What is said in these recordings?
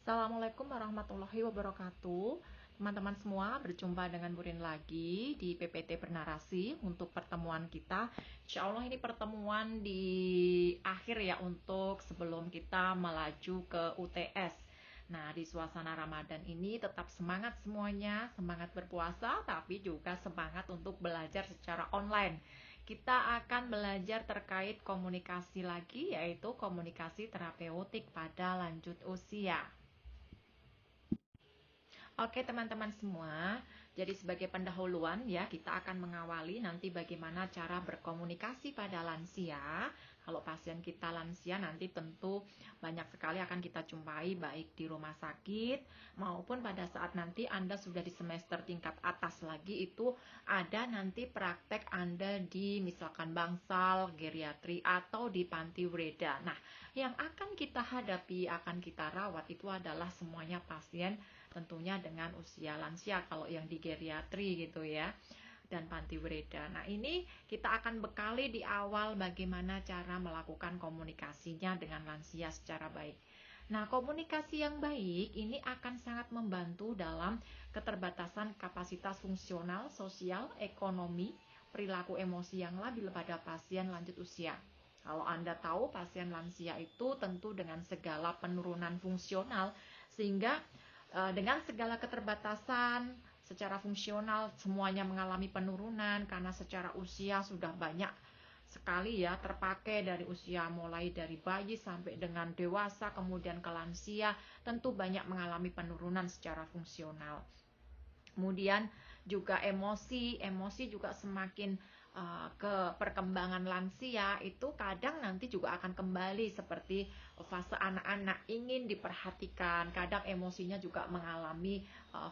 Assalamualaikum warahmatullahi wabarakatuh. Teman-teman semua, berjumpa dengan Burin lagi di PPT Bernarasi untuk pertemuan kita. Insya Allah ini pertemuan di akhir ya untuk sebelum kita melaju ke UTS. Nah, di suasana Ramadan ini tetap semangat semuanya, semangat berpuasa, tapi juga semangat untuk belajar secara online. Kita akan belajar terkait komunikasi lagi, yaitu komunikasi terapeutik pada lanjut usia. Oke teman-teman semua, jadi sebagai pendahuluan ya kita akan mengawali nanti bagaimana cara berkomunikasi pada lansia. Kalau pasien kita lansia nanti tentu banyak sekali akan kita jumpai baik di rumah sakit maupun pada saat nanti Anda sudah di semester tingkat atas lagi itu ada nanti praktek Anda di misalkan bangsal, geriatri atau di panti Wreda. Nah, yang akan kita hadapi, akan kita rawat itu adalah semuanya pasien tentunya dengan usia lansia kalau yang di geriatri gitu ya dan panti Wreda. Nah ini kita akan bekali di awal bagaimana cara melakukan komunikasinya dengan lansia secara baik. Nah komunikasi yang baik ini akan sangat membantu dalam keterbatasan kapasitas fungsional, sosial, ekonomi, perilaku emosi yang labil pada pasien lanjut usia. Kalau Anda tahu pasien lansia itu tentu dengan segala penurunan fungsional sehingga dengan segala keterbatasan secara fungsional semuanya mengalami penurunan karena secara usia sudah banyak sekali ya terpakai dari usia mulai dari bayi sampai dengan dewasa kemudian ke lansia tentu banyak mengalami penurunan secara fungsional. Kemudian juga emosi juga semakin ke perkembangan lansia itu kadang nanti juga akan kembali seperti fase anak-anak ingin diperhatikan, kadang emosinya juga mengalami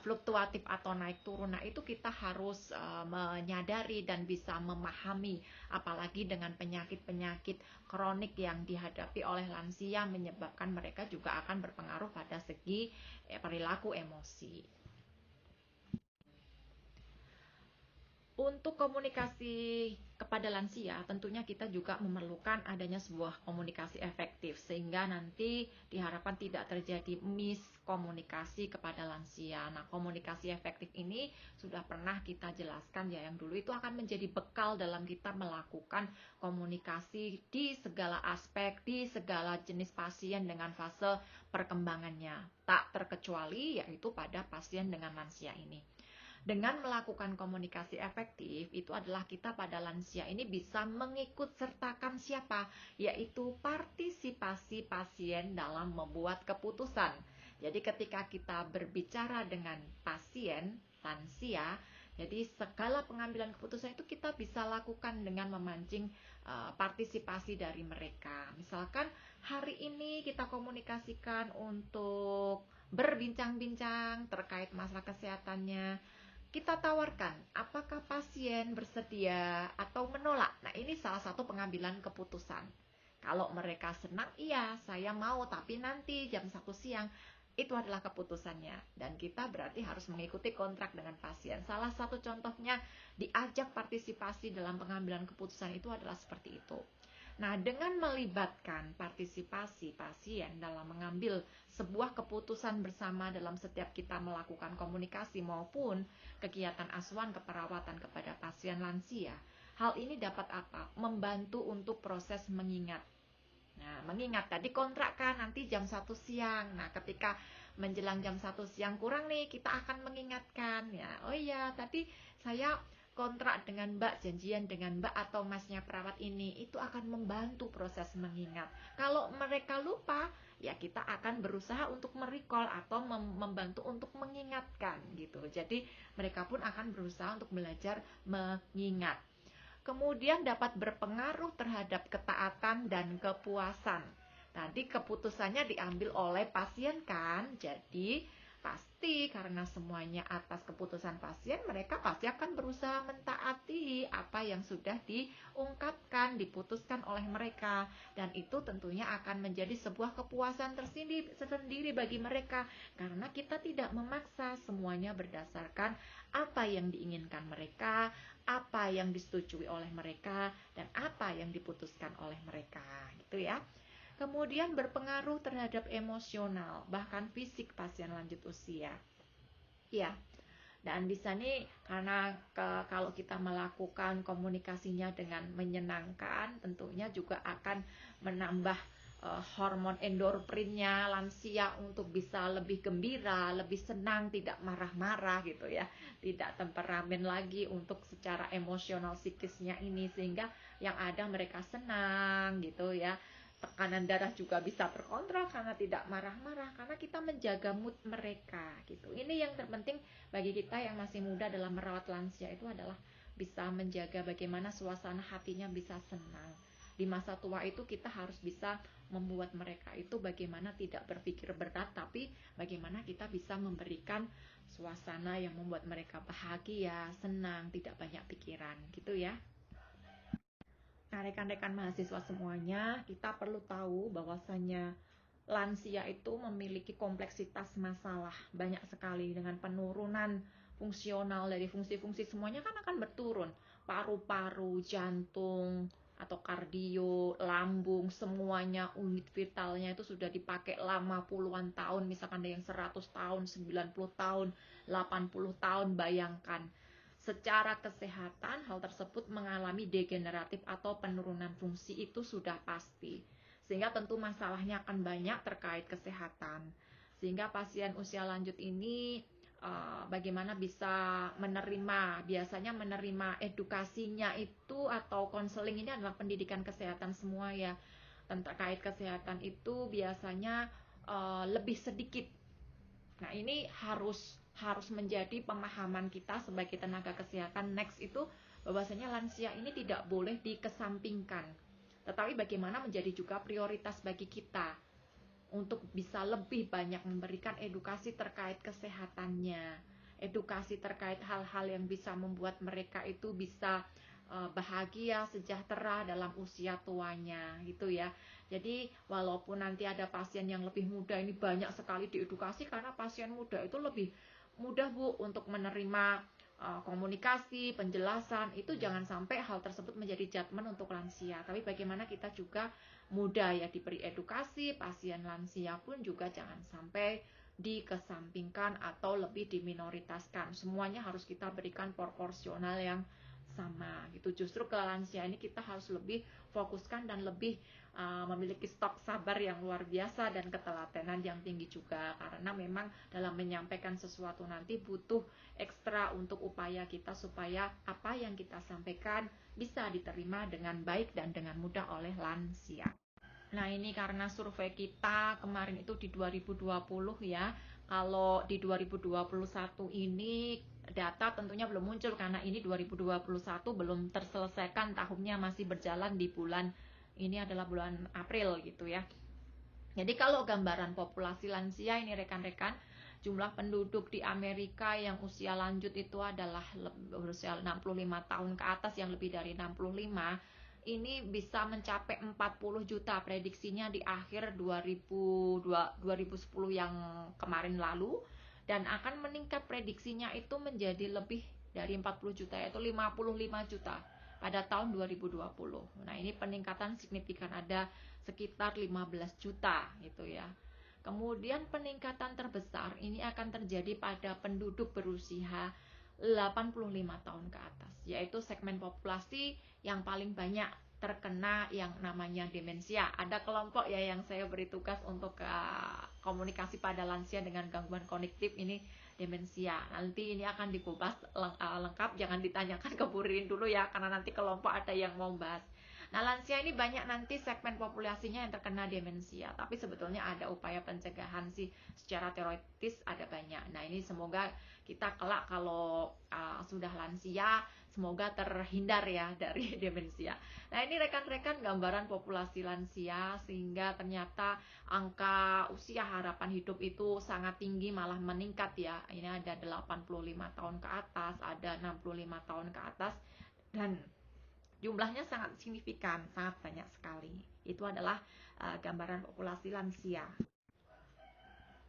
fluktuatif atau naik turun. Nah itu kita harus menyadari dan bisa memahami apalagi dengan penyakit-penyakit kronik yang dihadapi oleh lansia menyebabkan mereka juga akan berpengaruh pada segi perilaku emosi. Untuk komunikasi kepada lansia, tentunya kita juga memerlukan adanya sebuah komunikasi efektif sehingga nanti diharapkan tidak terjadi miskomunikasi kepada lansia. Nah, komunikasi efektif ini sudah pernah kita jelaskan ya yang dulu itu akan menjadi bekal dalam kita melakukan komunikasi di segala aspek, di segala jenis pasien dengan fase perkembangannya. Tak terkecuali yaitu pada pasien dengan lansia ini. Dengan melakukan komunikasi efektif, itu adalah kita pada lansia ini bisa mengikut sertakan siapa? Yaitu partisipasi pasien dalam membuat keputusan. Jadi ketika kita berbicara dengan pasien, lansia, jadi segala pengambilan keputusan itu kita bisa lakukan dengan memancing partisipasi dari mereka. Misalkan hari ini kita komunikasikan untuk berbincang-bincang terkait masalah kesehatannya, kita tawarkan apakah pasien bersedia atau menolak. Nah ini salah satu pengambilan keputusan. Kalau mereka senang, iya saya mau, tapi nanti jam 1 siang. Itu adalah keputusannya. Dan kita berarti harus mengikuti kontrak dengan pasien. Salah satu contohnya diajak partisipasi dalam pengambilan keputusan itu adalah seperti itu. Nah, dengan melibatkan partisipasi pasien dalam mengambil sebuah keputusan bersama dalam setiap kita melakukan komunikasi maupun kegiatan asuhan keperawatan kepada pasien lansia, hal ini dapat apa? Membantu untuk proses mengingat. Nah, mengingat tadi kontrak kan nanti jam 1 siang. Nah, ketika menjelang jam 1 siang kurang nih, kita akan mengingatkan ya. Oh iya, tadi saya kontrak dengan Mbak, janjian dengan Mbak atau Masnya perawat ini, itu akan membantu proses mengingat. Kalau mereka lupa, ya kita akan berusaha untuk merecall atau membantu untuk mengingatkan gitu. Jadi mereka pun akan berusaha untuk belajar mengingat. Kemudian dapat berpengaruh terhadap ketaatan dan kepuasan. Tadi keputusannya diambil oleh pasien kan, jadi pasti karena semuanya atas keputusan pasien, mereka pasti akan berusaha mentaati apa yang sudah diungkapkan, diputuskan oleh mereka. Dan itu tentunya akan menjadi sebuah kepuasan tersendiri bagi mereka. Karena kita tidak memaksa, semuanya berdasarkan apa yang diinginkan mereka, apa yang disetujui oleh mereka, dan apa yang diputuskan oleh mereka. Gitu ya. Kemudian berpengaruh terhadap emosional, bahkan fisik pasien lanjut usia. Ya, dan di sini karena kalau kita melakukan komunikasinya dengan menyenangkan, tentunya juga akan menambah hormon endorfinnya lansia untuk bisa lebih gembira, lebih senang, tidak marah-marah gitu ya, tidak temperamen lagi untuk secara emosional psikisnya ini, sehingga yang ada mereka senang gitu ya. Tekanan darah juga bisa terkontrol karena tidak marah-marah, karena kita menjaga mood mereka gitu. Ini yang terpenting bagi kita yang masih muda dalam merawat lansia, itu adalah bisa menjaga bagaimana suasana hatinya bisa senang. Di masa tua itu kita harus bisa membuat mereka itu bagaimana tidak berpikir berat, tapi bagaimana kita bisa memberikan suasana yang membuat mereka bahagia, senang, tidak banyak pikiran gitu ya. Nah, rekan-rekan mahasiswa semuanya, kita perlu tahu bahwasanya lansia itu memiliki kompleksitas masalah banyak sekali, dengan penurunan fungsional dari fungsi-fungsi semuanya kan akan berturun. Paru-paru, jantung, atau kardio, lambung, semuanya unit vitalnya itu sudah dipakai lama puluhan tahun, misalkan ada yang 100 tahun, 90 tahun, 80 tahun, bayangkan. Secara kesehatan, hal tersebut mengalami degeneratif atau penurunan fungsi itu sudah pasti. Sehingga tentu masalahnya akan banyak terkait kesehatan. Sehingga pasien usia lanjut ini bagaimana bisa menerima, biasanya menerima edukasinya itu atau konseling ini adalah pendidikan kesehatan semua ya. Terkait kesehatan itu biasanya lebih sedikit. Nah, ini harus menjadi pemahaman kita sebagai tenaga kesehatan next itu, bahwasanya lansia ini tidak boleh dikesampingkan. Tetapi bagaimana menjadi juga prioritas bagi kita untuk bisa lebih banyak memberikan edukasi terkait kesehatannya, edukasi terkait hal-hal yang bisa membuat mereka itu bisa bahagia, sejahtera dalam usia tuanya gitu ya. Jadi walaupun nanti ada pasien yang lebih muda, ini banyak sekali diedukasi karena pasien muda itu lebih mudah Bu untuk menerima komunikasi, penjelasan. Itu jangan sampai hal tersebut menjadi judgement untuk lansia. Tapi bagaimana kita juga muda ya diberi edukasi, pasien lansia pun juga jangan sampai dikesampingkan atau lebih diminoritaskan. Semuanya harus kita berikan proporsional yang sama gitu. Justru ke lansia ini kita harus lebih fokuskan dan lebih memiliki stok sabar yang luar biasa dan ketelatenan yang tinggi juga, karena memang dalam menyampaikan sesuatu nanti butuh ekstra untuk upaya kita supaya apa yang kita sampaikan bisa diterima dengan baik dan dengan mudah oleh lansia. Nah, ini karena survei kita kemarin itu di 2020 ya. Kalau di 2021 ini data tentunya belum muncul karena ini 2021 belum terselesaikan, tahunnya masih berjalan di bulan ini adalah bulan April gitu ya. Jadi kalau gambaran populasi lansia ini rekan-rekan, jumlah penduduk di Amerika yang usia lanjut itu adalah berusia 65 tahun ke atas, yang lebih dari 65 ini bisa mencapai 40 juta prediksinya di akhir 2010 yang kemarin lalu, dan akan meningkat prediksinya itu menjadi lebih dari 40 juta, yaitu 55 juta pada tahun 2020. Nah, ini peningkatan signifikan, ada sekitar 15 juta gitu ya. Kemudian peningkatan terbesar ini akan terjadi pada penduduk berusia 85 tahun ke atas, yaitu segmen populasi yang paling banyak terkena yang namanya demensia. Ada kelompok ya yang saya beri tugas untuk komunikasi pada lansia dengan gangguan kognitif, ini demensia. Nanti ini akan dikupas lengkap, jangan ditanyakan ke Bu Ririn dulu ya, karena nanti kelompok ada yang mau bahas. Nah, lansia ini banyak nanti segmen populasinya yang terkena demensia, tapi sebetulnya ada upaya pencegahan sih secara teoritis, ada banyak. Nah, ini semoga kita kelak kalau sudah lansia, semoga terhindar ya dari demensia. Nah, ini rekan-rekan gambaran populasi lansia, sehingga ternyata angka usia harapan hidup itu sangat tinggi, malah meningkat ya. Ini ada 85 tahun ke atas, ada 65 tahun ke atas, dan jumlahnya sangat signifikan, sangat banyak sekali. Itu adalah gambaran populasi lansia.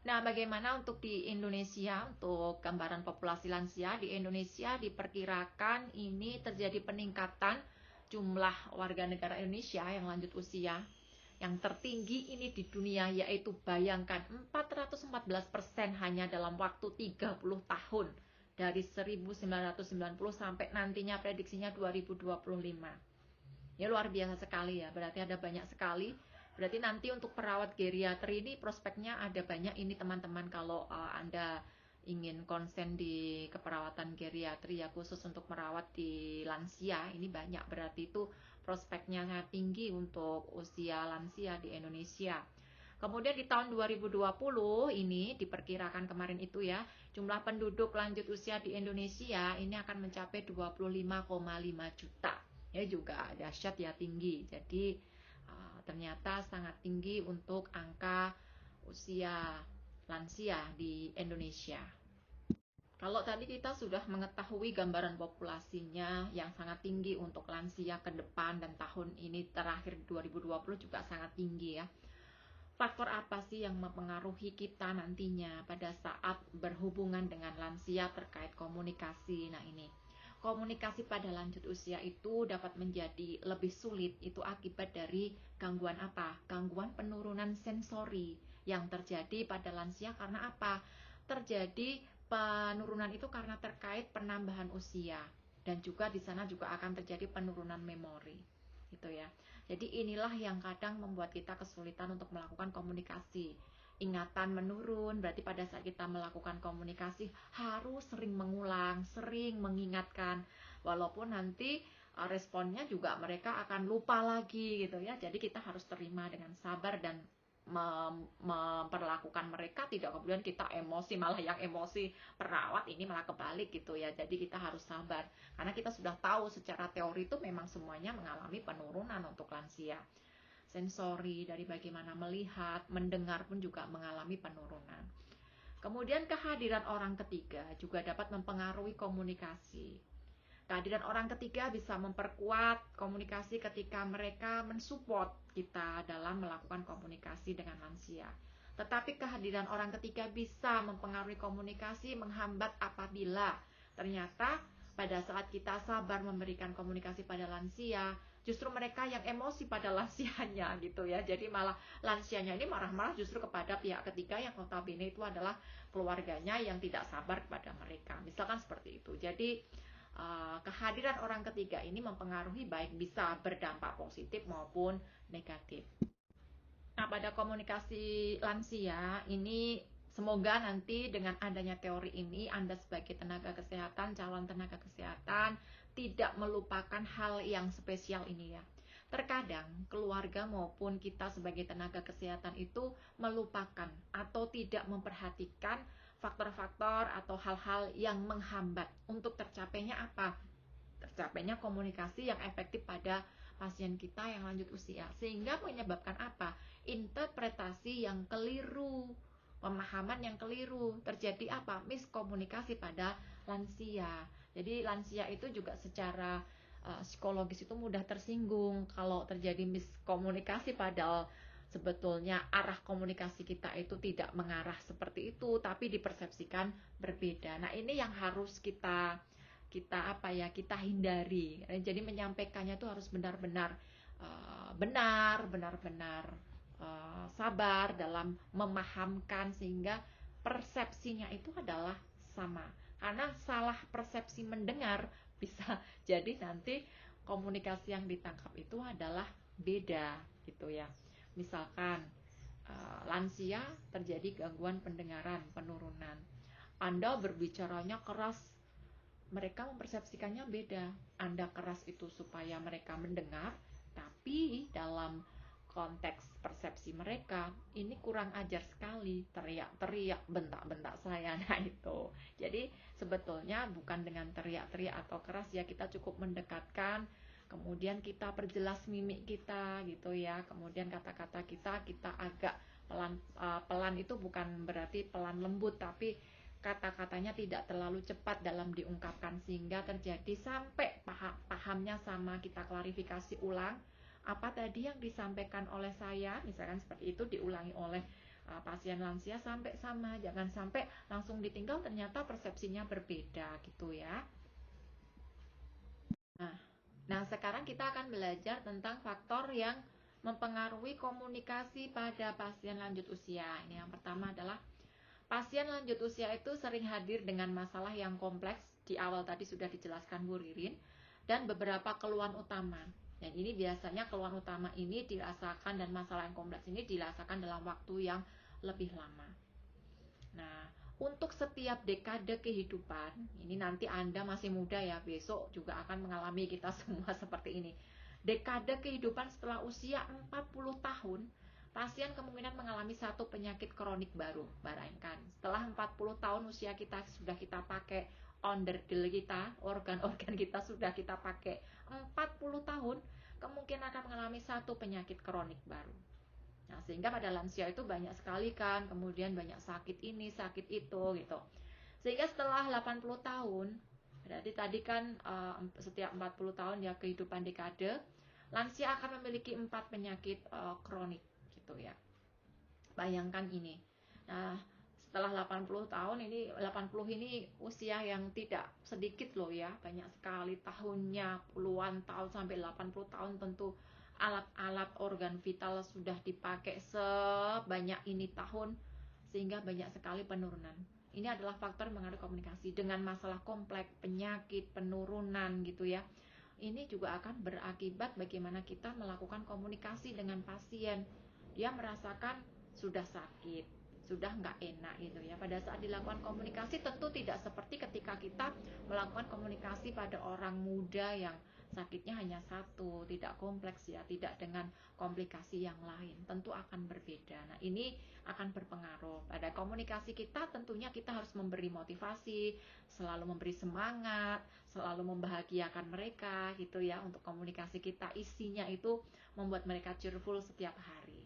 Nah, bagaimana untuk di Indonesia, untuk gambaran populasi lansia di Indonesia diperkirakan ini terjadi peningkatan jumlah warga negara Indonesia yang lanjut usia yang tertinggi ini di dunia, yaitu bayangkan 414% hanya dalam waktu 30 tahun, dari 1990 sampai nantinya prediksinya 2025. Ya luar biasa sekali ya, berarti ada banyak sekali. Berarti nanti untuk perawat geriatri ini prospeknya ada banyak ini teman-teman, kalau Anda ingin konsen di keperawatan geriatri ya, khusus untuk merawat di lansia, ini banyak, berarti itu prospeknya sangat tinggi untuk usia lansia di Indonesia. Kemudian di tahun 2020 ini diperkirakan kemarin itu ya, jumlah penduduk lanjut usia di Indonesia ini akan mencapai 25,5 juta. Ya juga dahsyat ya, tinggi. Jadi ternyata sangat tinggi untuk angka usia lansia di Indonesia. Kalau tadi kita sudah mengetahui gambaran populasinya yang sangat tinggi untuk lansia ke depan, dan tahun ini terakhir 2020 juga sangat tinggi ya. Faktor apa sih yang mempengaruhi kita nantinya pada saat berhubungan dengan lansia terkait komunikasi? Nah ini, komunikasi pada lanjut usia itu dapat menjadi lebih sulit, itu akibat dari gangguan apa? Gangguan penurunan sensori yang terjadi pada lansia. Karena apa? Terjadi penurunan itu karena terkait penambahan usia, dan juga di sana juga akan terjadi penurunan memori, gitu ya. Jadi inilah yang kadang membuat kita kesulitan untuk melakukan komunikasi. Ingatan menurun, berarti pada saat kita melakukan komunikasi harus sering mengulang, sering mengingatkan, walaupun nanti responnya juga mereka akan lupa lagi gitu ya. Jadi kita harus terima dengan sabar dan memperlakukan mereka, tidak kemudian kita emosi, malah yang emosi perawat ini malah kebalik gitu ya. Jadi kita harus sabar, karena kita sudah tahu secara teori itu memang semuanya mengalami penurunan untuk lansia. Sensori dari bagaimana melihat, mendengar pun juga mengalami penurunan. Kemudian kehadiran orang ketiga juga dapat mempengaruhi komunikasi. Kehadiran orang ketiga bisa memperkuat komunikasi ketika mereka mensupport kita dalam melakukan komunikasi dengan lansia. Tetapi kehadiran orang ketiga bisa mempengaruhi komunikasi, menghambat apabila ternyata pada saat kita sabar memberikan komunikasi pada lansia, justru mereka yang emosi pada lansianya gitu ya. Jadi malah lansianya ini marah-marah justru kepada pihak ketiga yang notabene itu adalah keluarganya yang tidak sabar kepada mereka. Misalkan seperti itu. Jadi kehadiran orang ketiga ini mempengaruhi, baik bisa berdampak positif maupun negatif. Nah, pada komunikasi lansia ini, semoga nanti dengan adanya teori ini Anda sebagai tenaga kesehatan, calon tenaga kesehatan, tidak melupakan hal yang spesial ini ya. Terkadang keluarga maupun kita sebagai tenaga kesehatan itu melupakan atau tidak memperhatikan faktor-faktor atau hal-hal yang menghambat untuk tercapainya apa? Tercapainya komunikasi yang efektif pada pasien kita yang lanjut usia, sehingga menyebabkan apa? Interpretasi yang keliru, pemahaman yang keliru, terjadi apa? Miskomunikasi pada lansia. Jadi lansia itu juga secara psikologis itu mudah tersinggung kalau terjadi miskomunikasi, padahal sebetulnya arah komunikasi kita itu tidak mengarah seperti itu, tapi dipersepsikan berbeda. Nah ini yang harus kita kita hindari. Jadi menyampaikannya itu harus benar-benar sabar dalam memahamkan, sehingga persepsinya itu adalah sama. Karena salah persepsi mendengar bisa jadi nanti komunikasi yang ditangkap itu adalah beda gitu ya. Misalkan lansia terjadi gangguan pendengaran, penurunan. Anda berbicaranya keras, mereka mempersepsikannya beda. Anda keras itu supaya mereka mendengar, tapi dalam konteks persepsi mereka ini kurang ajar sekali, teriak-teriak, bentak-bentak saya. Nah itu, jadi sebetulnya bukan dengan teriak-teriak atau keras ya, kita cukup mendekatkan, kemudian kita perjelas mimik kita gitu ya, kemudian kata-kata kita agak pelan. Pelan itu bukan berarti pelan lembut, tapi kata-katanya tidak terlalu cepat dalam diungkapkan, sehingga terjadi sampai pahamnya sama. Kita klarifikasi ulang apa tadi yang disampaikan oleh saya, misalkan seperti itu, diulangi oleh pasien lansia sampai sama, jangan sampai langsung ditinggal ternyata persepsinya berbeda gitu ya. Nah, sekarang kita akan belajar tentang faktor yang mempengaruhi komunikasi pada pasien lanjut usia. Ini yang pertama adalah pasien lanjut usia itu sering hadir dengan masalah yang kompleks. Di awal tadi sudah dijelaskan Bu Ririn, dan beberapa keluhan utama. Dan ini biasanya keluhan utama ini dirasakan dan masalah yang kompleks ini dirasakan dalam waktu yang lebih lama. Nah, untuk setiap dekade kehidupan, ini nanti Anda masih muda ya, besok juga akan mengalami kita semua seperti ini. Dekade kehidupan setelah usia 40 tahun, pasien kemungkinan mengalami satu penyakit kronik baru. Bayangkan, setelah 40 tahun usia kita sudah kita pakai onderdil kita, organ-organ kita sudah kita pakai 40 tahun, kemungkinan akan mengalami satu penyakit kronik baru. Nah, sehingga pada lansia itu banyak sekali kan, kemudian banyak sakit ini, sakit itu gitu. Sehingga setelah 80 tahun, berarti tadi kan setiap 40 tahun ya kehidupan dekade, lansia akan memiliki 4 penyakit kronik gitu ya. Bayangkan ini. Nah, setelah 80 tahun ini, 80 ini usia yang tidak sedikit loh ya, banyak sekali tahunnya, puluhan tahun sampai 80 tahun tentu alat-alat organ vital sudah dipakai sebanyak ini tahun, sehingga banyak sekali penurunan. Ini adalah faktor mengaruhi komunikasi dengan masalah kompleks, penyakit, penurunan gitu ya. Ini juga akan berakibat bagaimana kita melakukan komunikasi dengan pasien. Dia merasakan sudah sakit, sudah nggak enak gitu ya. Pada saat dilakukan komunikasi tentu tidak seperti ketika kita melakukan komunikasi pada orang muda yang sakitnya hanya satu, tidak kompleks ya, tidak dengan komplikasi yang lain, tentu akan berbeda. Nah, ini akan berpengaruh pada komunikasi kita. Tentunya kita harus memberi motivasi, selalu memberi semangat, selalu membahagiakan mereka gitu ya. Untuk komunikasi kita isinya itu membuat mereka cheerful setiap hari.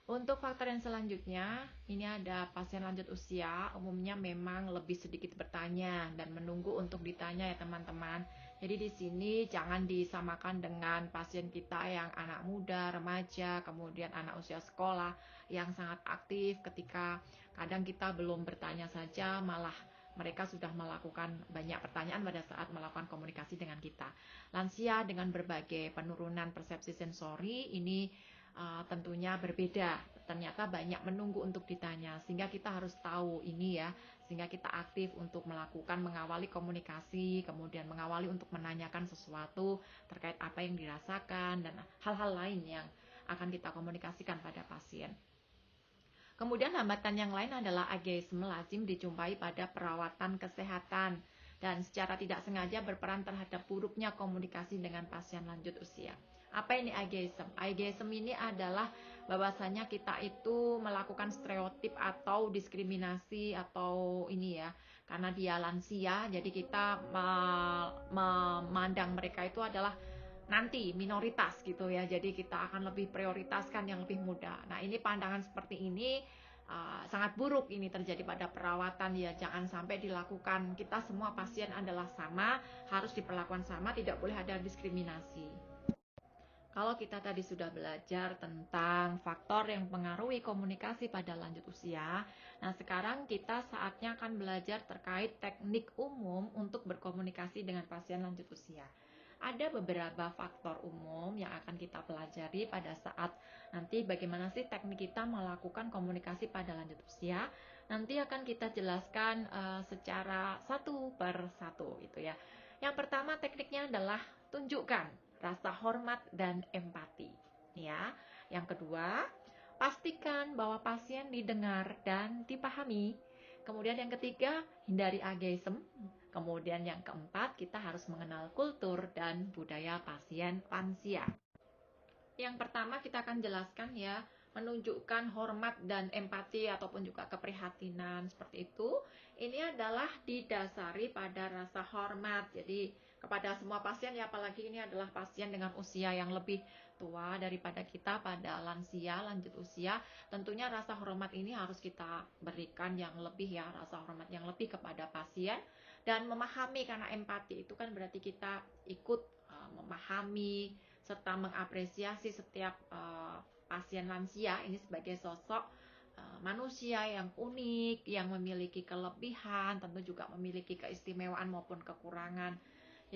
Untuk faktor yang selanjutnya, ini ada pasien lanjut usia, umumnya memang lebih sedikit bertanya dan menunggu untuk ditanya ya teman-teman. Jadi di sini jangan disamakan dengan pasien kita yang anak muda, remaja, kemudian anak usia sekolah yang sangat aktif, ketika kadang kita belum bertanya saja malah mereka sudah melakukan banyak pertanyaan pada saat melakukan komunikasi dengan kita. Lansia dengan berbagai penurunan persepsi sensori ini tentunya berbeda. Ternyata banyak menunggu untuk ditanya, sehingga kita harus tahu ini ya, sehingga kita aktif untuk melakukan mengawali komunikasi, kemudian mengawali untuk menanyakan sesuatu terkait apa yang dirasakan dan hal-hal lain yang akan kita komunikasikan pada pasien. Kemudian hambatan yang lain adalah ageisme lazim dijumpai pada perawatan kesehatan dan secara tidak sengaja berperan terhadap buruknya komunikasi dengan pasien lanjut usia. Apa ini ageism? Ageism ini adalah bahwasanya kita itu melakukan stereotip atau diskriminasi atau ini ya, karena dia lansia, jadi kita memandang mereka itu adalah nanti minoritas gitu ya, jadi kita akan lebih prioritaskan yang lebih muda. Nah, ini pandangan seperti ini sangat buruk ini terjadi pada perawatan ya, jangan sampai dilakukan. Kita semua pasien adalah sama, harus diperlakukan sama, tidak boleh ada diskriminasi. Kalau kita tadi sudah belajar tentang faktor yang mempengaruhi komunikasi pada lanjut usia, nah sekarang kita saatnya akan belajar terkait teknik umum untuk berkomunikasi dengan pasien lanjut usia. Ada beberapa faktor umum yang akan kita pelajari pada saat nanti bagaimana sih teknik kita melakukan komunikasi pada lanjut usia. Nanti akan kita jelaskan secara satu per satu gitu ya. Yang pertama tekniknya adalah tunjukkan rasa hormat dan empati. Ya, yang kedua, pastikan bahwa pasien didengar dan dipahami. Kemudian yang ketiga, hindari ageism. Kemudian yang keempat, kita harus mengenal kultur dan budaya pasien lansia. Yang pertama kita akan jelaskan ya, menunjukkan hormat dan empati ataupun juga keprihatinan seperti itu. Ini adalah didasari pada rasa hormat. Jadi kepada semua pasien ya, apalagi ini adalah pasien dengan usia yang lebih tua daripada kita pada lansia, lanjut usia, tentunya rasa hormat ini harus kita berikan yang lebih ya, rasa hormat yang lebih kepada pasien dan memahami, karena empati itu kan berarti kita ikut memahami serta mengapresiasi setiap pasien lansia ini sebagai sosok manusia yang unik, yang memiliki kelebihan, tentu juga memiliki keistimewaan maupun kekurangan.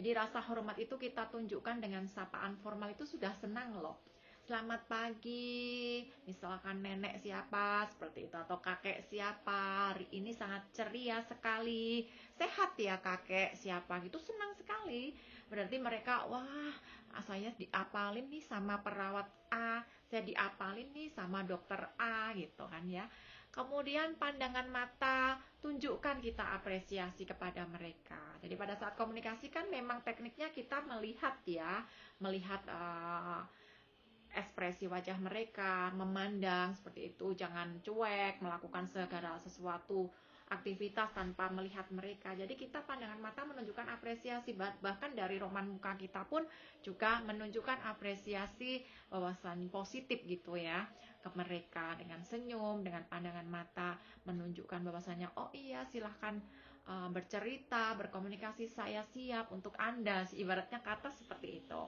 Jadi rasa hormat itu kita tunjukkan dengan sapaan formal itu sudah senang loh. Selamat pagi, misalkan nenek siapa seperti itu, atau kakek siapa, hari ini sangat ceria sekali, sehat ya kakek siapa, gitu senang sekali. Berarti mereka, wah saya diapalin nih sama perawat A, saya diapalin nih sama dokter A gitu kan ya. Kemudian pandangan mata, tunjukkan kita apresiasi kepada mereka. Jadi pada saat komunikasi kan memang tekniknya kita melihat ya, melihat ekspresi wajah mereka, memandang seperti itu, jangan cuek, melakukan segala sesuatu aktivitas tanpa melihat mereka. Jadi kita pandangan mata menunjukkan apresiasi, bahkan dari roman muka kita pun juga menunjukkan apresiasi wawasan positif gitu ya ke mereka, dengan senyum, dengan pandangan mata menunjukkan bahwasanya oh iya silahkan bercerita, berkomunikasi, saya siap untuk Anda, ibaratnya kata seperti itu.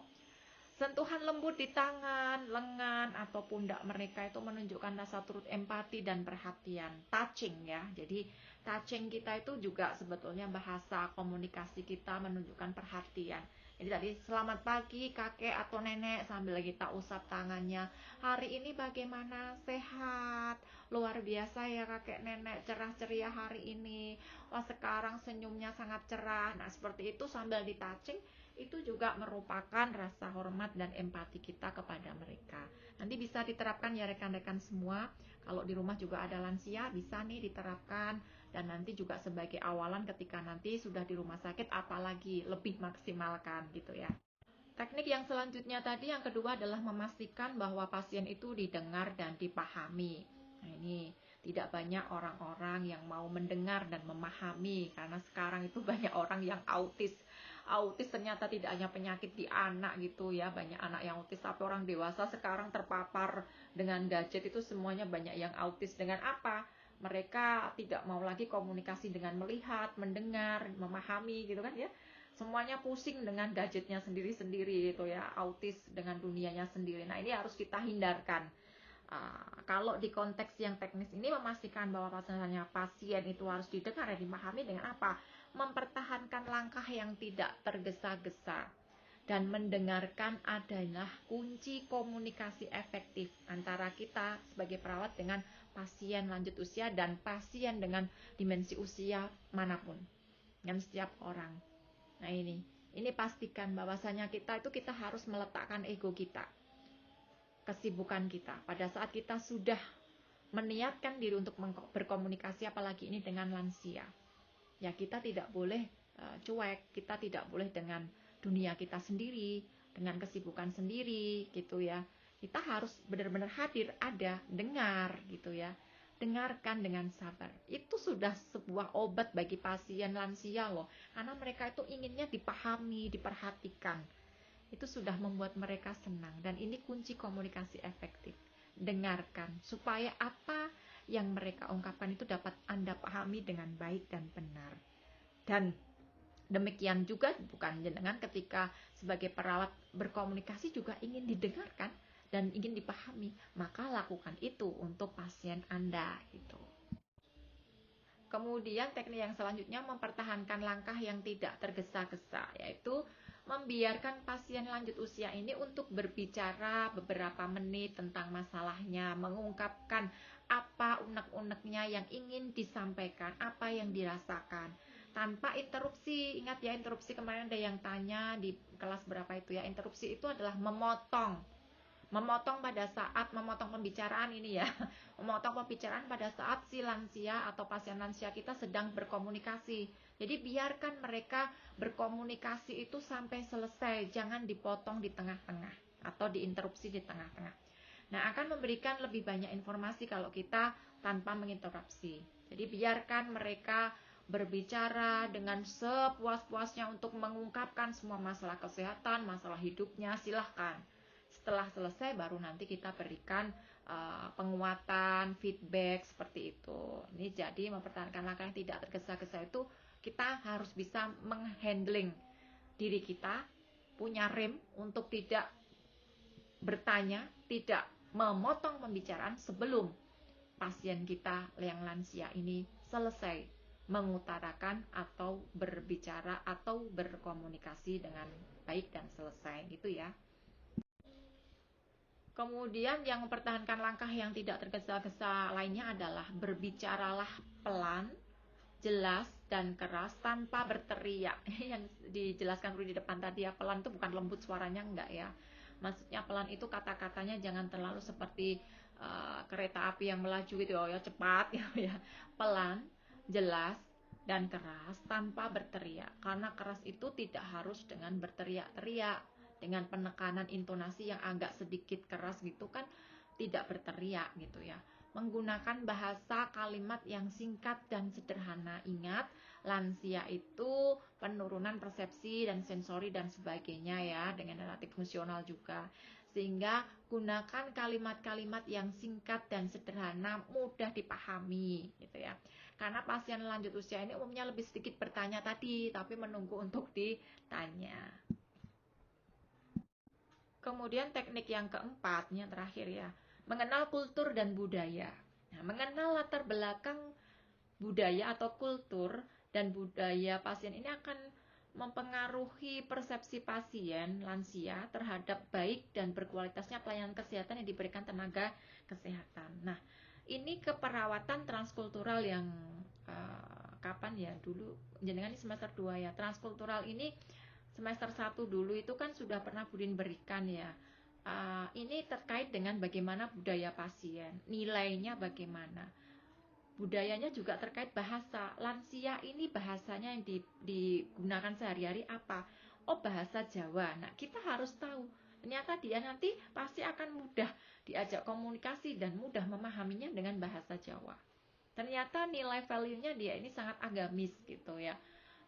Sentuhan lembut di tangan, lengan, atau pundak mereka itu menunjukkan rasa turut empati dan perhatian. Touching ya. Jadi touching kita itu juga sebetulnya bahasa komunikasi kita menunjukkan perhatian. Jadi tadi selamat pagi kakek atau nenek sambil kita usap tangannya. Hari ini bagaimana? Sehat. Luar biasa ya kakek nenek, cerah ceria hari ini. Wah sekarang senyumnya sangat cerah. Nah seperti itu sambil di touching itu juga merupakan rasa hormat dan empati kita kepada mereka. Nanti bisa diterapkan ya rekan-rekan semua. Kalau di rumah juga ada lansia, bisa nih diterapkan. Dan nanti juga sebagai awalan ketika nanti sudah di rumah sakit, apalagi lebih maksimalkan gitu ya. Teknik yang selanjutnya tadi, yang kedua adalah memastikan bahwa pasien itu didengar dan dipahami. Nah ini tidak banyak orang-orang yang mau mendengar dan memahami, karena sekarang itu banyak orang yang autis. Autis ternyata tidak hanya penyakit di anak gitu ya, banyak anak yang autis, tapi orang dewasa sekarang terpapar dengan gadget itu semuanya banyak yang autis. Dengan apa? Mereka tidak mau lagi komunikasi dengan melihat, mendengar, memahami gitu kan ya. Semuanya pusing dengan gadgetnya sendiri-sendiri gitu ya, autis dengan dunianya sendiri. Nah ini harus kita hindarkan. Kalau di konteks yang teknis ini memastikan bahwa pasien itu harus didengar dan dipahami dengan apa? Mempertahankan langkah yang tidak tergesa-gesa, dan mendengarkan adalah kunci komunikasi efektif antara kita sebagai perawat dengan pasien lanjut usia dan pasien dengan dimensi usia manapun, dengan setiap orang. Nah ini pastikan bahwasanya kita harus meletakkan ego kita, kesibukan kita. Pada saat kita sudah meniatkan diri untuk berkomunikasi, apalagi ini dengan lansia, ya kita tidak boleh cuek, kita tidak boleh dengan dunia kita sendiri, dengan kesibukan sendiri gitu ya. Kita harus benar-benar hadir, ada, dengar gitu ya. Dengarkan dengan sabar. Itu sudah sebuah obat bagi pasien lansia loh. Karena mereka itu inginnya dipahami, diperhatikan. Itu sudah membuat mereka senang, dan ini kunci komunikasi efektif. Dengarkan supaya apa yang mereka ungkapkan itu dapat Anda pahami dengan baik dan benar. Dan demikian juga bukan jenengan ketika sebagai perawat berkomunikasi juga ingin didengarkan dan ingin dipahami, maka lakukan itu untuk pasien Anda gitu. Kemudian teknik yang selanjutnya mempertahankan langkah yang tidak tergesa-gesa, yaitu membiarkan pasien lanjut usia ini untuk berbicara beberapa menit tentang masalahnya, mengungkapkan apa unek-uneknya yang ingin disampaikan, apa yang dirasakan, tanpa interupsi. Ingat ya, interupsi kemarin ada yang tanya di kelas berapa itu ya, interupsi itu adalah memotong pada saat memotong pembicaraan ini ya, memotong pembicaraan pada saat si lansia atau pasien lansia kita sedang berkomunikasi. Jadi biarkan mereka berkomunikasi itu sampai selesai, jangan dipotong di tengah-tengah atau diinterupsi di tengah-tengah. Nah, akan memberikan lebih banyak informasi kalau kita tanpa menginterupsi. Jadi biarkan mereka berbicara dengan sepuas-puasnya untuk mengungkapkan semua masalah kesehatan, masalah hidupnya, silahkan. Setelah selesai baru nanti kita berikan penguatan, feedback seperti itu. Ini jadi mempertahankan langkah yang tidak tergesa-gesa itu, kita harus bisa menghandling diri kita, punya rem untuk tidak bertanya, tidak memotong pembicaraan sebelum pasien kita yang lansia ini selesai mengutarakan atau berbicara atau berkomunikasi dengan baik dan selesai gitu ya. Kemudian yang mempertahankan langkah yang tidak tergesa-gesa lainnya adalah berbicaralah pelan, jelas dan keras tanpa berteriak. Yang dijelaskan Rudi di depan tadi ya, pelan itu bukan lembut suaranya, enggak ya. Maksudnya pelan itu kata-katanya jangan terlalu seperti kereta api yang melaju gitu ya, cepat ya. Pelan, jelas dan keras tanpa berteriak. Karena keras itu tidak harus dengan berteriak-teriak, dengan penekanan intonasi yang agak sedikit keras gitu kan, tidak berteriak gitu ya. Menggunakan bahasa kalimat yang singkat dan sederhana. Ingat, lansia itu penurunan persepsi dan sensori dan sebagainya ya, dengan relatif fungsional juga. Sehingga gunakan kalimat-kalimat yang singkat dan sederhana, mudah dipahami gitu ya. Karena pasien lanjut usia ini umumnya lebih sedikit bertanya tadi, tapi menunggu untuk ditanya. Kemudian teknik yang keempat, yang terakhir ya, mengenal kultur dan budaya. Nah, mengenal latar belakang budaya atau kultur dan budaya pasien ini akan mempengaruhi persepsi pasien lansia terhadap baik dan berkualitasnya pelayanan kesehatan yang diberikan tenaga kesehatan. Nah, ini keperawatan transkultural yang kapan ya dulu, jenengan ini semester 2 ya. Transkultural ini semester 1 dulu itu kan sudah pernah Budin berikan ya. Ini terkait dengan bagaimana budaya pasien, nilainya bagaimana. Budayanya juga terkait bahasa. Lansia ini bahasanya yang digunakan sehari-hari apa? Oh, bahasa Jawa. Nah, kita harus tahu. Ternyata dia nanti pasti akan mudah diajak komunikasi dan mudah memahaminya dengan bahasa Jawa. Ternyata nilai value-nya dia ini sangat agamis gitu ya.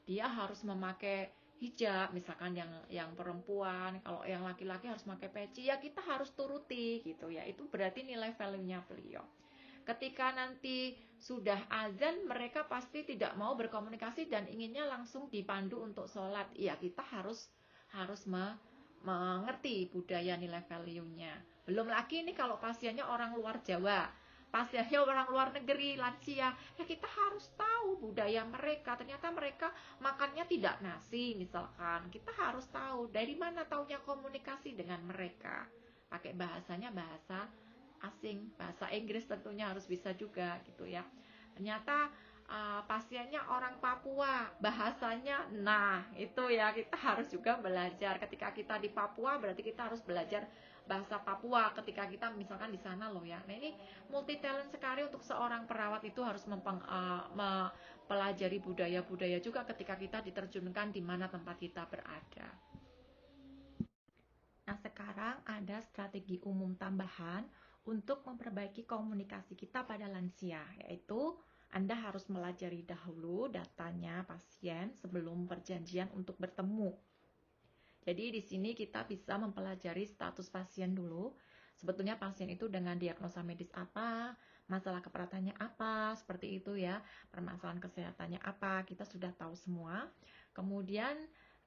Dia harus memakai hijab misalkan yang perempuan, kalau yang laki-laki harus pakai peci, ya kita harus turuti gitu ya. Itu berarti nilai value-nya beliau. Ketika nanti sudah azan, mereka pasti tidak mau berkomunikasi dan inginnya langsung dipandu untuk sholat. Ya kita harus mengerti budaya nilai value-nya. Belum lagi ini kalau pasiennya orang luar Jawa, pasiennya orang luar negeri, lansia, ya kita harus tahu budaya mereka. Ternyata mereka makannya tidak nasi misalkan. Kita harus tahu dari mana taunya komunikasi dengan mereka. Pakai bahasanya bahasa asing, bahasa Inggris tentunya harus bisa juga gitu ya. Ternyata pasiennya orang Papua, bahasanya nah itu ya, kita harus juga belajar. Ketika kita di Papua berarti kita harus belajar bahasa Papua ketika kita misalkan di sana loh ya. Nah, ini multi talent sekali untuk seorang perawat itu harus mempelajari budaya-budaya juga ketika kita diterjunkan di mana tempat kita berada. Nah, sekarang ada strategi umum tambahan untuk memperbaiki komunikasi kita pada lansia, yaitu Anda harus melajari dahulu datanya pasien sebelum perjanjian untuk bertemu. Jadi di sini kita bisa mempelajari status pasien dulu. Sebetulnya pasien itu dengan diagnosa medis apa, masalah keperawatannya apa, seperti itu ya. Permasalahan kesehatannya apa, kita sudah tahu semua. Kemudian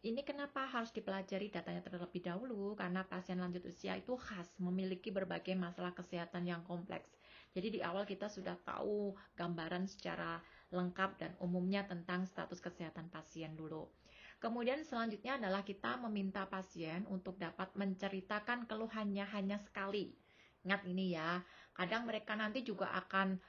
ini kenapa harus dipelajari datanya terlebih dahulu? Karena pasien lanjut usia itu khas memiliki berbagai masalah kesehatan yang kompleks. Jadi di awal kita sudah tahu gambaran secara lengkap dan umumnya tentang status kesehatan pasien dulu. Kemudian selanjutnya adalah kita meminta pasien untuk dapat menceritakan keluhannya hanya sekali. Ingat ini ya, kadang mereka nanti juga akan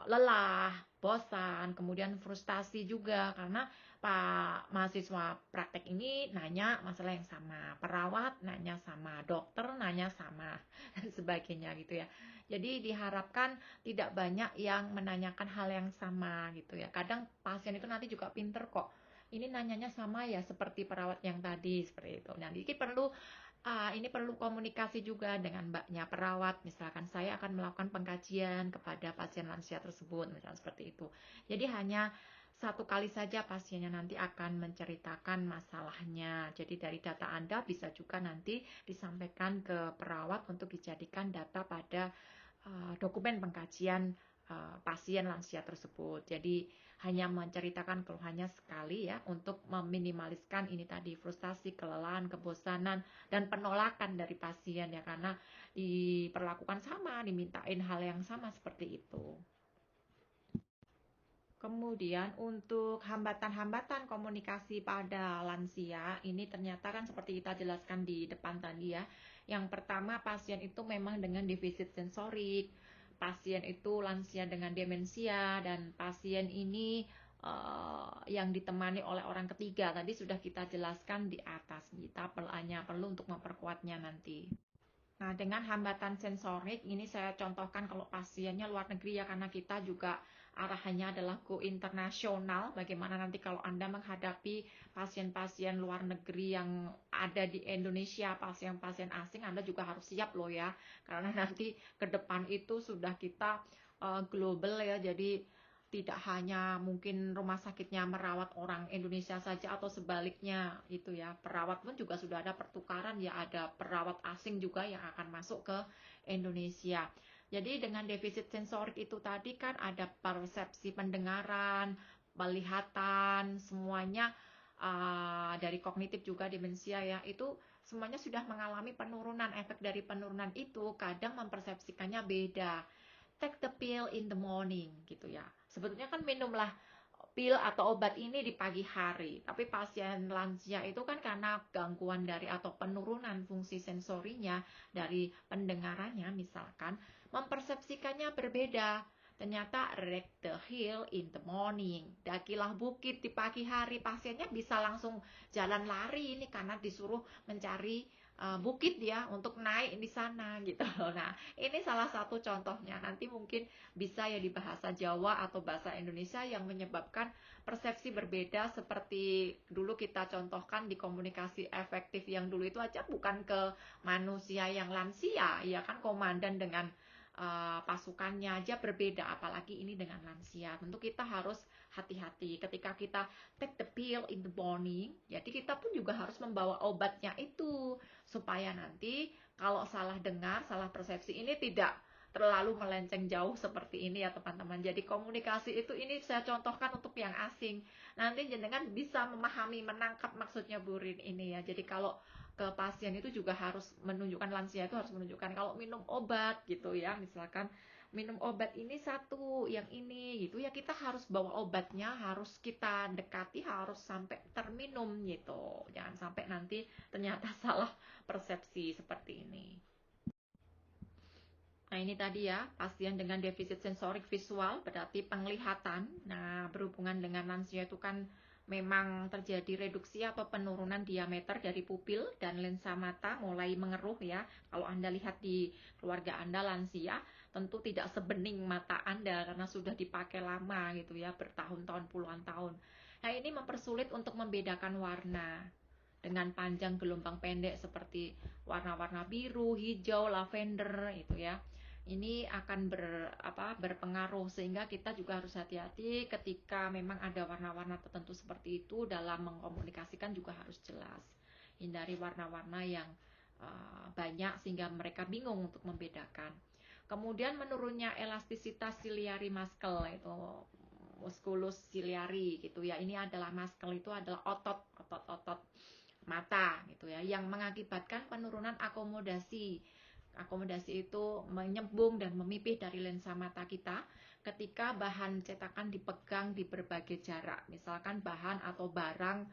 lelah, bosan, kemudian frustasi juga karena Pak mahasiswa praktek ini nanya masalah yang sama, perawat nanya sama, dokter nanya sama, dan sebagainya gitu ya. Jadi diharapkan tidak banyak yang menanyakan hal yang sama gitu ya. Kadang pasien itu nanti juga pinter kok. Ini nanyanya sama ya seperti perawat yang tadi seperti itu. Nah, ini perlu komunikasi juga dengan mbaknya perawat. Misalkan saya akan melakukan pengkajian kepada pasien lansia tersebut, misalnya seperti itu. Jadi hanya satu kali saja pasiennya nanti akan menceritakan masalahnya. Jadi dari data Anda bisa juga nanti disampaikan ke perawat untuk dijadikan data pada dokumen pengkajian pasien lansia tersebut. Jadi hanya menceritakan keluhannya sekali ya untuk meminimaliskan ini tadi frustasi, kelelahan, kebosanan dan penolakan dari pasien ya, karena diperlakukan sama, dimintain hal yang sama seperti itu. Kemudian untuk hambatan-hambatan komunikasi pada lansia, ini ternyata kan seperti kita jelaskan di depan tadi ya. Yang pertama, pasien itu memang dengan defisit sensorik, pasien itu lansia dengan demensia, dan pasien ini yang ditemani oleh orang ketiga. Tadi sudah kita jelaskan di atas, kita hanya perlu untuk memperkuatnya nanti. Nah, dengan hambatan sensorik, ini saya contohkan kalau pasiennya luar negeri ya, karena kita juga arahannya adalah go internasional. Bagaimana nanti kalau Anda menghadapi pasien-pasien luar negeri yang ada di Indonesia, pasien-pasien asing, Anda juga harus siap loh ya. Karena nanti ke depan itu sudah kita global ya, jadi tidak hanya mungkin rumah sakitnya merawat orang Indonesia saja atau sebaliknya itu ya, perawat pun juga sudah ada pertukaran ya, ada perawat asing juga yang akan masuk ke Indonesia. Jadi dengan defisit sensorik itu tadi kan ada persepsi pendengaran, penglihatan, semuanya dari kognitif juga demensia ya, itu semuanya sudah mengalami penurunan. Efek dari penurunan itu kadang mempersepsikannya beda. Take the pill in the morning gitu ya. Sebetulnya kan minumlah pil atau obat ini di pagi hari. Tapi pasien lansia itu kan karena gangguan dari atau penurunan fungsi sensorinya dari pendengarannya misalkan, mempersepsikannya berbeda. Ternyata rake the hill in the morning. Dakilah bukit di pagi hari. Pasiennya bisa langsung jalan lari ini karena disuruh mencari bukit ya untuk naik di sana gitu. Nah, ini salah satu contohnya. Nanti mungkin bisa ya di bahasa Jawa atau bahasa Indonesia yang menyebabkan persepsi berbeda, seperti dulu kita contohkan di komunikasi efektif yang dulu itu aja bukan ke manusia yang lansia, ya kan, komandan dengan pasukannya aja berbeda, apalagi ini dengan lansia. Tentu kita harus hati-hati ketika kita take the pill in the morning. Jadi kita pun juga harus membawa obatnya itu supaya nanti kalau salah dengar, salah persepsi ini tidak terlalu melenceng jauh seperti ini ya teman-teman. Jadi komunikasi itu ini saya contohkan untuk yang asing. Nanti jenengan bisa memahami, menangkap maksudnya Burin ini ya. Jadi kalau ke pasien itu juga harus menunjukkan, lansia itu harus menunjukkan kalau minum obat gitu ya. Misalkan minum obat ini satu, yang ini gitu ya, kita harus bawa obatnya, harus kita dekati, harus sampai terminum gitu. Jangan sampai nanti ternyata salah persepsi seperti ini. Nah, ini tadi ya, pasien dengan defisit sensorik visual, berarti penglihatan. Nah, berhubungan dengan lansia itu kan memang terjadi reduksi atau penurunan diameter dari pupil dan lensa mata mulai mengeruh ya. Kalau Anda lihat di keluarga Anda lansia, tentu tidak sebening mata Anda karena sudah dipakai lama gitu ya, bertahun-tahun, puluhan tahun. Nah, ini mempersulit untuk membedakan warna dengan panjang gelombang pendek seperti warna-warna biru, hijau, lavender itu ya. Ini akan berpengaruh, sehingga kita juga harus hati-hati ketika memang ada warna-warna tertentu seperti itu, dalam mengkomunikasikan juga harus jelas. Hindari warna-warna yang banyak sehingga mereka bingung untuk membedakan. Kemudian menurunnya elastisitas ciliary muscle, itu musculus ciliary gitu ya. Ini adalah muscle, itu adalah otot mata gitu ya, yang mengakibatkan penurunan akomodasi. Akomodasi itu menyembung dan memipih dari lensa mata kita ketika bahan cetakan dipegang di berbagai jarak. Misalkan bahan atau barang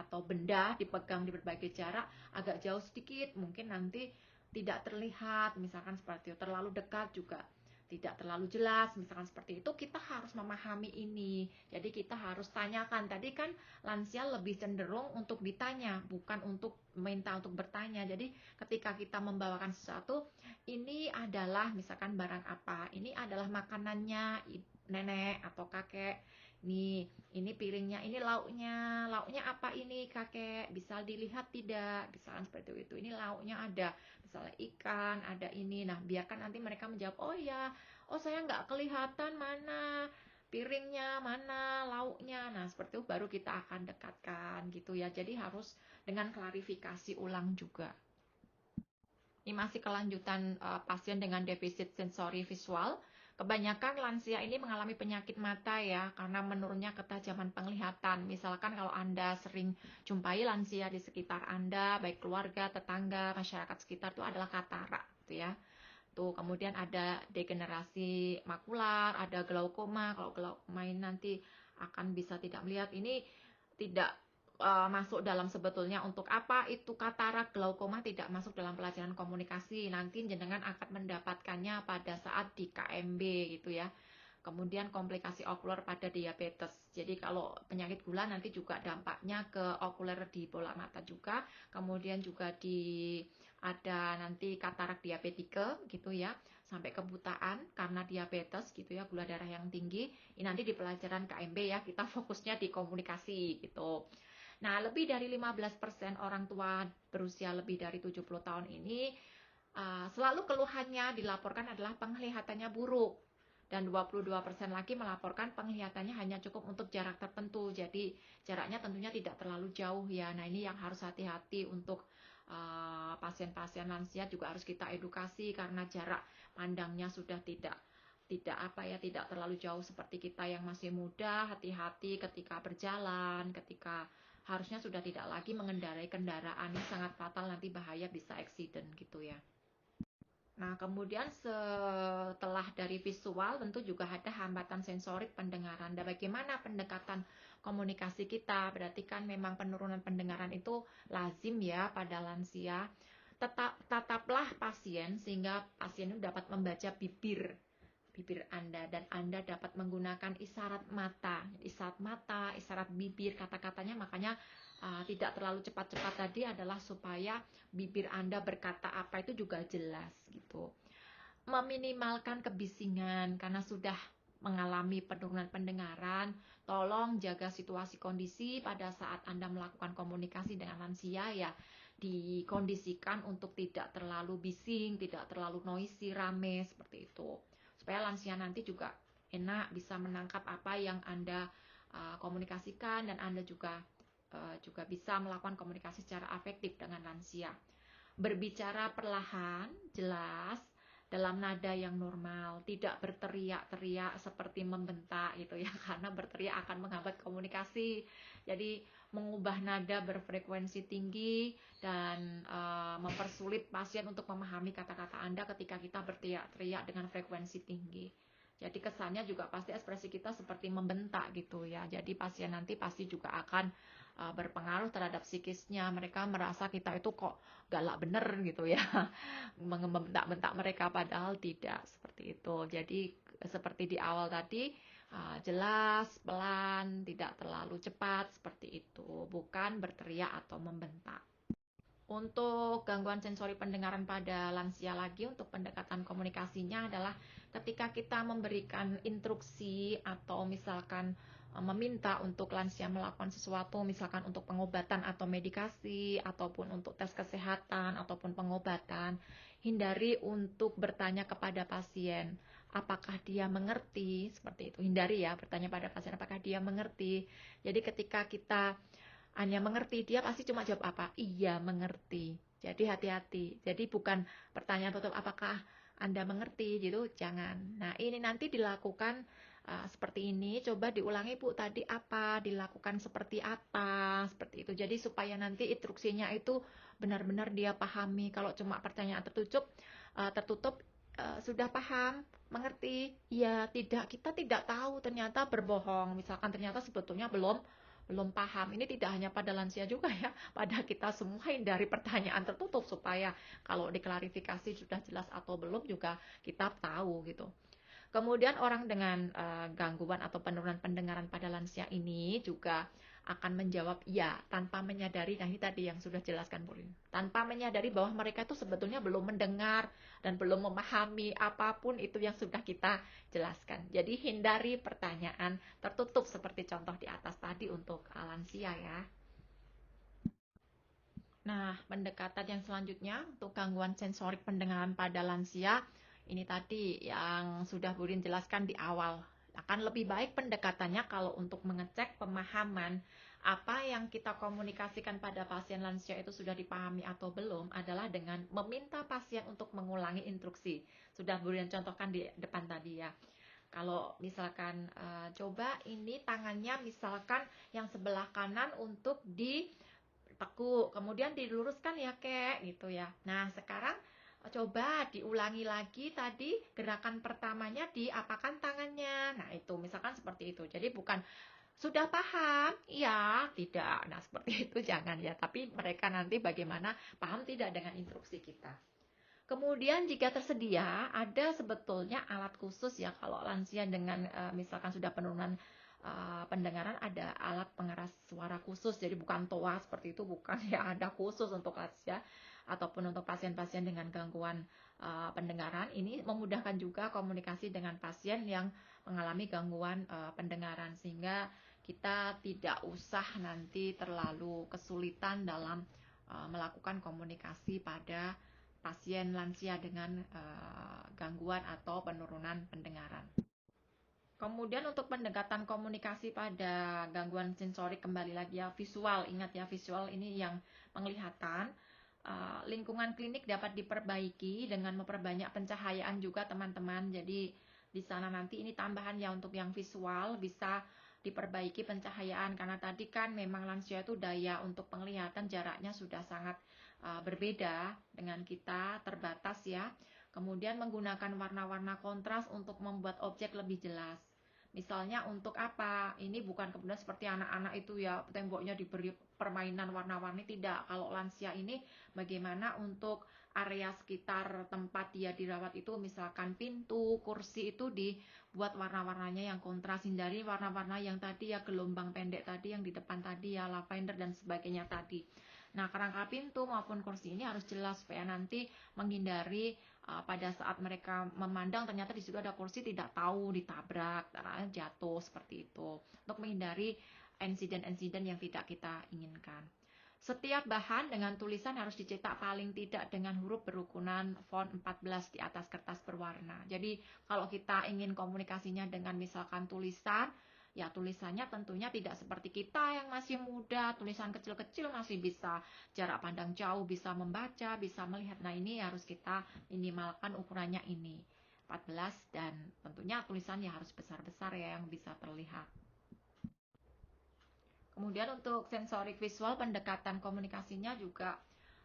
atau benda dipegang di berbagai jarak, agak jauh sedikit mungkin nanti tidak terlihat, misalkan seperti itu. Terlalu dekat juga tidak terlalu jelas, misalkan seperti itu. Kita harus memahami ini. Jadi kita harus tanyakan. Tadi kan lansia lebih cenderung untuk ditanya, bukan untuk minta untuk bertanya. Jadi ketika kita membawakan sesuatu, ini adalah misalkan barang apa, ini adalah makanannya nenek atau kakek, ini piringnya, ini lauknya apa ini kakek, bisa dilihat tidak, misalkan seperti itu. Ini lauknya ada misalnya ikan, ada ini. Nah, biarkan nanti mereka menjawab, oh ya, oh saya nggak kelihatan mana piringnya, mana lauknya. Nah, seperti itu baru kita akan dekatkan gitu ya. Jadi harus dengan klarifikasi ulang juga. Ini masih kelanjutan pasien dengan defisit sensori visual. Kebanyakan lansia ini mengalami penyakit mata ya, karena menurunnya ketajaman penglihatan. Misalkan kalau Anda sering jumpai lansia di sekitar Anda, baik keluarga, tetangga, masyarakat sekitar, itu adalah katarak gitu ya. Tuh, kemudian ada degenerasi makular, ada glaukoma. Kalau glaukoma ini nanti akan bisa tidak melihat. Ini tidak masuk dalam sebetulnya untuk apa itu katarak glaukoma, tidak masuk dalam pelajaran komunikasi. Nanti jenengan akan mendapatkannya pada saat di KMB gitu ya. Kemudian komplikasi okuler pada diabetes. Jadi kalau penyakit gula nanti juga dampaknya ke okuler di bola mata juga. Kemudian juga ada nanti katarak diabetike gitu ya, sampai kebutaan karena diabetes gitu ya, gula darah yang tinggi. Ini nanti di pelajaran KMB ya, kita fokusnya di komunikasi gitu. Nah, lebih dari 15% orang tua berusia lebih dari 70 tahun ini selalu keluhannya dilaporkan adalah penglihatannya buruk, dan 22% lagi melaporkan penglihatannya hanya cukup untuk jarak tertentu. Jadi jaraknya tentunya tidak terlalu jauh ya. Nah, ini yang harus hati-hati untuk pasien-pasien lansia, juga harus kita edukasi karena jarak pandangnya sudah tidak terlalu jauh seperti kita yang masih muda. Hati-hati ketika berjalan, ketika harusnya sudah tidak lagi mengendarai kendaraan, ini sangat fatal, nanti bahaya bisa accident gitu ya. Nah, kemudian setelah dari visual tentu juga ada hambatan sensorik pendengaran. Dan bagaimana pendekatan komunikasi kita? Berarti kan memang penurunan pendengaran itu lazim ya pada lansia. Tataplah pasien sehingga pasien itu dapat membaca bibir bibir Anda, dan Anda dapat menggunakan isyarat bibir, kata-katanya. Makanya tidak terlalu cepat-cepat tadi adalah supaya bibir Anda berkata apa itu juga jelas gitu. Meminimalkan kebisingan karena sudah mengalami penurunan pendengaran. Tolong jaga situasi kondisi pada saat Anda melakukan komunikasi dengan lansia ya, dikondisikan untuk tidak terlalu bising, tidak terlalu noisy, rame seperti itu, supaya lansia nanti juga enak bisa menangkap apa yang Anda komunikasikan, dan Anda juga bisa melakukan komunikasi secara afektif dengan lansia. Berbicara perlahan, jelas, dalam nada yang normal, tidak berteriak-teriak seperti membentak gitu ya, karena berteriak akan menghambat komunikasi. Jadi mengubah nada berfrekuensi tinggi dan mempersulit pasien untuk memahami kata-kata Anda ketika kita berteriak-teriak dengan frekuensi tinggi. Jadi kesannya juga pasti ekspresi kita seperti membentak gitu ya. Jadi pasien nanti pasti juga akan berpengaruh terhadap psikisnya. Mereka merasa kita itu kok galak bener gitu ya, membentak-bentak mereka, padahal tidak seperti itu. Jadi seperti di awal tadi, jelas, pelan, tidak terlalu cepat, seperti itu, bukan berteriak atau membentak. Untuk gangguan sensori pendengaran pada lansia lagi, untuk pendekatan komunikasinya adalah ketika kita memberikan instruksi atau misalkan meminta untuk lansia melakukan sesuatu, misalkan untuk pengobatan atau medikasi, ataupun untuk tes kesehatan, ataupun pengobatan, hindari untuk bertanya kepada pasien apakah dia mengerti, seperti itu. Hindari ya bertanya pada pasien apakah dia mengerti. Jadi ketika kita hanya mengerti, dia pasti cuma jawab apa? Iya, mengerti. Jadi hati-hati. Jadi bukan pertanyaan tutup apakah Anda mengerti gitu, jangan. Nah, ini nanti dilakukan seperti ini. Coba diulangi Bu, tadi apa? Dilakukan seperti apa? Seperti itu. Jadi supaya nanti instruksinya itu benar-benar dia pahami. Kalau cuma pertanyaan tertutup, sudah paham, mengerti? Ya, tidak. Kita tidak tahu, ternyata berbohong. Misalkan ternyata sebetulnya belum belum paham. Ini tidak hanya pada lansia juga ya, pada kita semua, hindari pertanyaan tertutup supaya kalau diklarifikasi sudah jelas atau belum juga kita tahu gitu. Kemudian orang dengan gangguan atau penurunan pendengaran pada lansia ini juga akan menjawab ya tanpa menyadari. Nah, ini tadi yang sudah jelaskan Bu Rin. Tanpa menyadari bahwa mereka itu sebetulnya belum mendengar dan belum memahami apapun itu yang sudah kita jelaskan. Jadi hindari pertanyaan tertutup seperti contoh di atas tadi untuk lansia ya. Nah, pendekatan yang selanjutnya untuk gangguan sensorik pendengaran pada lansia, ini tadi yang sudah Burin jelaskan di awal. Akan lebih baik pendekatannya kalau untuk mengecek pemahaman apa yang kita komunikasikan pada pasien lansia itu sudah dipahami atau belum, adalah dengan meminta pasien untuk mengulangi instruksi. Sudah Burin contohkan di depan tadi ya. Kalau misalkan coba ini tangannya misalkan yang sebelah kanan untuk ditekuk, kemudian diluruskan ya kek gitu ya. Nah, sekarang Coba diulangi lagi tadi gerakan pertamanya, diapakan tangannya. Nah, itu misalkan seperti itu. Jadi bukan sudah paham? Iya, tidak. Nah, seperti itu jangan ya. Tapi mereka nanti bagaimana paham tidak dengan instruksi kita. Kemudian jika tersedia, ada sebetulnya alat khusus ya kalau lansia dengan misalkan sudah penurunan pendengaran, ada alat pengeras suara khusus. Jadi bukan toa seperti itu, bukan ya, ada khusus untuk lansia ataupun untuk pasien-pasien dengan gangguan pendengaran. Ini memudahkan juga komunikasi dengan pasien yang mengalami gangguan pendengaran, sehingga kita tidak usah nanti terlalu kesulitan dalam melakukan komunikasi pada pasien lansia dengan gangguan atau penurunan pendengaran. Kemudian untuk pendekatan komunikasi pada gangguan sensorik, kembali lagi ya, visual. Ingat ya, visual ini yang penglihatan. Lingkungan klinik dapat diperbaiki dengan memperbanyak pencahayaan juga teman-teman. Jadi di sana nanti ini tambahan ya untuk yang visual, bisa diperbaiki pencahayaan karena tadi kan memang lansia itu daya untuk penglihatan jaraknya sudah sangat berbeda dengan kita, terbatas ya. Kemudian menggunakan warna-warna kontras untuk membuat objek lebih jelas. Misalnya untuk apa? Ini bukan kemudian seperti anak-anak itu ya, temboknya diberi permainan warna-warni, tidak. Kalau lansia ini bagaimana untuk area sekitar tempat dia dirawat itu, misalkan pintu, kursi itu dibuat warna-warnanya yang kontras, hindari warna-warna yang tadi ya gelombang pendek tadi yang di depan tadi ya, lavender dan sebagainya tadi. Nah, kerangka pintu maupun kursi ini harus jelas supaya nanti menghindari pada saat mereka memandang ternyata di situ ada kursi, tidak tahu ditabrak, jatuh seperti itu. Untuk menghindari insiden-insiden yang tidak kita inginkan. Setiap bahan dengan tulisan harus dicetak paling tidak dengan huruf berukuran font 14 di atas kertas berwarna. Jadi kalau kita ingin komunikasinya dengan misalkan tulisan, ya tulisannya tentunya tidak seperti kita yang masih muda, tulisan kecil-kecil masih bisa jarak pandang jauh, bisa membaca, bisa melihat. Nah, ini harus kita minimalkan ukurannya ini 14, dan tentunya tulisannya harus besar-besar ya yang bisa terlihat. Kemudian untuk sensorik visual, pendekatan komunikasinya juga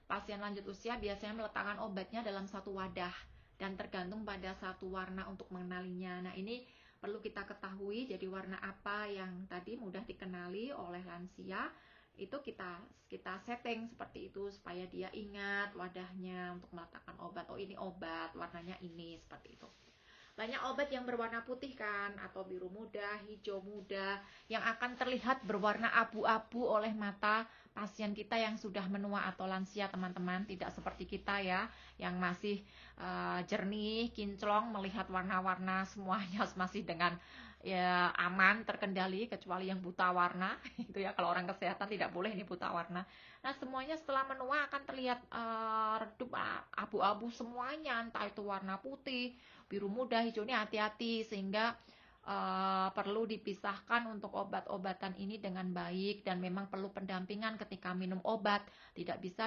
pasien lanjut usia biasanya meletakkan obatnya dalam satu wadah dan tergantung pada satu warna untuk mengenalinya. Nah, ini perlu kita ketahui, jadi warna apa yang tadi mudah dikenali oleh lansia, itu kita setting seperti itu supaya dia ingat wadahnya untuk meletakkan obat. Oh, ini obat, warnanya ini, seperti itu. Banyak obat yang berwarna putih kan, atau biru muda, hijau muda, yang akan terlihat berwarna abu-abu oleh mata pasien kita yang sudah menua atau lansia, teman-teman. Tidak seperti kita ya, yang masih jernih, kinclong, melihat warna-warna semuanya masih dengan ya aman, terkendali, kecuali yang buta warna. Itu ya, kalau orang kesehatan tidak boleh ini buta warna. Nah, semuanya setelah menua akan terlihat redup abu-abu semuanya, entah itu warna putih, biru muda, hijau. Ini hati-hati, sehingga perlu dipisahkan untuk obat-obatan ini dengan baik, dan memang perlu pendampingan ketika minum obat. Tidak bisa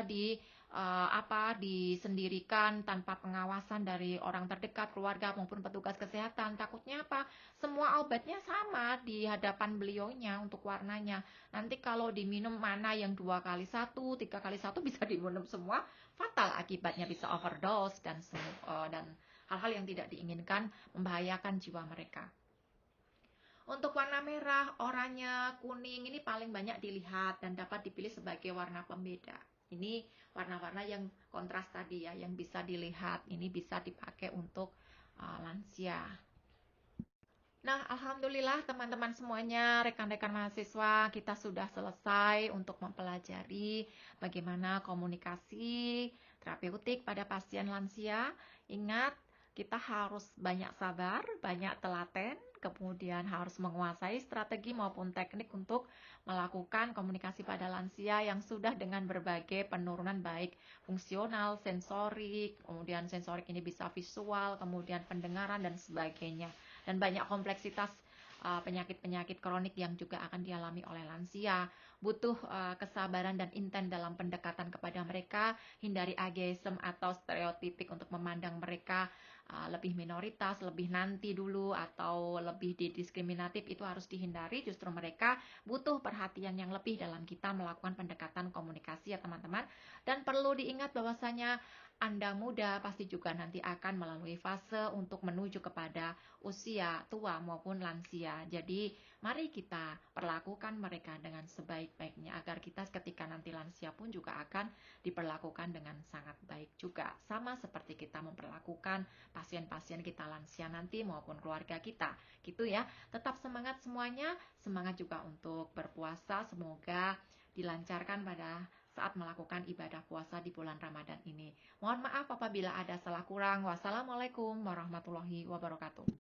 disendirikan tanpa pengawasan dari orang terdekat, keluarga maupun petugas kesehatan. Takutnya apa? Semua obatnya sama di hadapan beliaunya untuk warnanya. Nanti kalau diminum mana yang 2x1, 3x1 bisa diminum semua, fatal akibatnya, bisa overdose dan hal-hal yang tidak diinginkan, membahayakan jiwa mereka. Untuk warna merah, oranye, kuning ini paling banyak dilihat dan dapat dipilih sebagai warna pembeda. Ini warna-warna yang kontras tadi ya, yang bisa dilihat. Ini bisa dipakai untuk lansia. Nah, alhamdulillah teman-teman semuanya, rekan-rekan mahasiswa, kita sudah selesai untuk mempelajari bagaimana komunikasi terapeutik pada pasien lansia. Ingat, kita harus banyak sabar, banyak telaten, kemudian harus menguasai strategi maupun teknik untuk melakukan komunikasi pada lansia yang sudah dengan berbagai penurunan baik fungsional, sensorik, kemudian sensorik ini bisa visual, kemudian pendengaran dan sebagainya. Dan banyak kompleksitas penyakit-penyakit kronik yang juga akan dialami oleh lansia. Butuh kesabaran dan intent dalam pendekatan kepada mereka, hindari ageism atau stereotipik untuk memandang mereka lebih minoritas, lebih nanti dulu, atau lebih didiskriminatif. Itu harus dihindari. Justru mereka butuh perhatian yang lebih dalam kita melakukan pendekatan komunikasi ya teman-teman. Dan perlu diingat bahwasanya Anda muda pasti juga nanti akan melalui fase untuk menuju kepada usia tua maupun lansia. Jadi, mari kita perlakukan mereka dengan sebaik-baiknya agar kita ketika nanti lansia pun juga akan diperlakukan dengan sangat baik juga. Sama seperti kita memperlakukan pasien-pasien kita lansia nanti maupun keluarga kita. Gitu ya. Tetap semangat semuanya, semangat juga untuk berpuasa. Semoga dilancarkan pada saat melakukan ibadah puasa di bulan Ramadan ini. Mohon maaf apabila ada salah kurang. Wassalamualaikum warahmatullahi wabarakatuh.